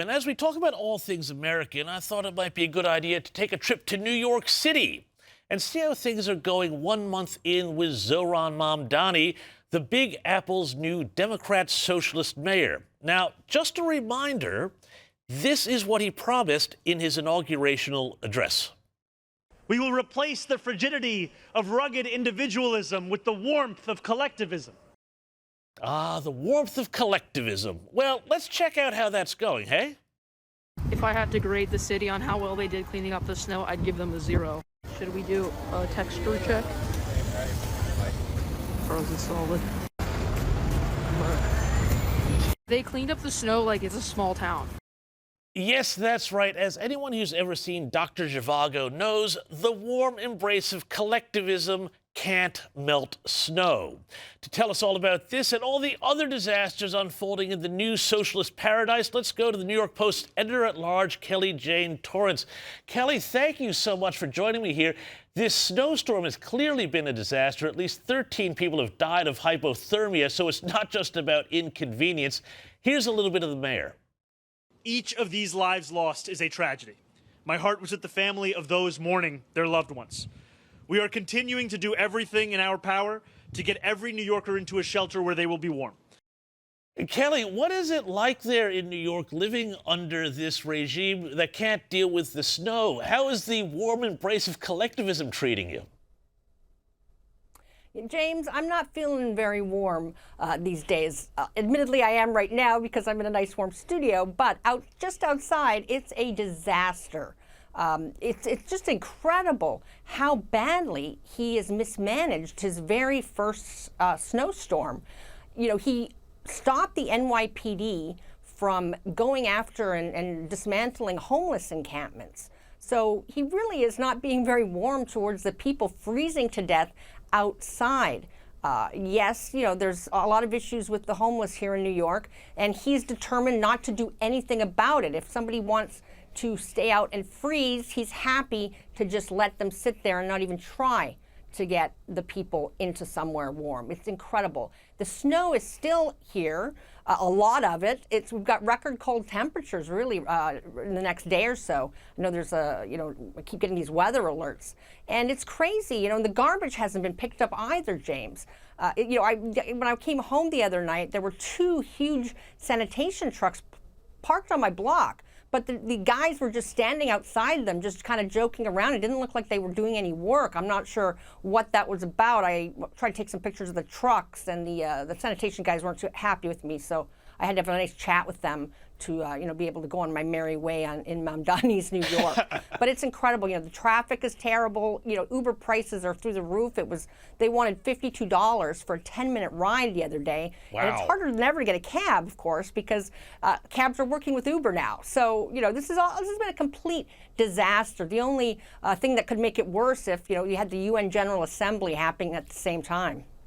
And as we talk about all things American, I thought it might be a good idea to take a trip to New York City and see how things are going 1 month in with Zohran Mamdani, the Big Apple's new Democrat socialist mayor. Now, just a reminder, this is what he promised in his inaugurational address. We will replace the frigidity of rugged individualism with the warmth of collectivism. Ah, the warmth of collectivism. Well, let's check out how that's going, hey? If I had to grade the city on how well they did cleaning up the snow, I'd give them a 0. Should we do a texture check? Frozen solid. They cleaned up the snow like it's a small town. Yes, that's right. As anyone who's ever seen Dr. Zhivago knows, the warm embrace of collectivism can't melt snow. To tell us all about this and all the other disasters unfolding in the new socialist paradise, let's go to the New York Post editor-at-large, Kelly Jane Torrance. Kelly, thank you so much for joining me here. This snowstorm has clearly been a disaster. At least 13 people have died of hypothermia, so it's not just about inconvenience. Here's a little bit of the mayor. Each of these lives lost is a tragedy. My heart was with the family of those mourning their loved ones. We are continuing to do everything in our power to get every New Yorker into a shelter where they will be warm. Kelly, what is it like there in New York living under this regime that can't deal with the snow? How is the warm embrace of collectivism treating you? James, I'm not feeling very warm these days. Admittedly, I am right now because I'm in a nice warm studio, but just outside, it's a disaster. It's just incredible how badly he has mismanaged his very first snowstorm. You know, he stopped the NYPD from going after and dismantling homeless encampments. So he really is not being very warm towards the people freezing to death outside. Yes, you know, there's a lot of issues with the homeless here in New York, and he's determined not to do anything about it. If somebody wants to stay out and freeze, he's happy to just let them sit there and not even try to get the people into somewhere warm. It's incredible. The snow is still here, a lot of it. We've got record cold temperatures really in the next day or so. I know there's I keep getting these weather alerts. And it's crazy, and the garbage hasn't been picked up either, James. When I came home the other night, there were 2 huge sanitation trucks parked on my block. But the guys were just standing outside them, just kind of joking around. It didn't look like they were doing any work. I'm not sure what that was about. I tried to take some pictures of the trucks, and the sanitation guys weren't too happy with me. So I had to have a nice chat with them to be able to go on my merry way in Mamdani's New York. But it's incredible. The traffic is terrible. Uber prices are through the roof. They wanted $52 for a 10-minute ride the other day. Wow. And it's harder than ever to get a cab, of course, because cabs are working with Uber now. So this has been a complete disaster. The only thing that could make it worse if you had the UN General Assembly happening at the same time.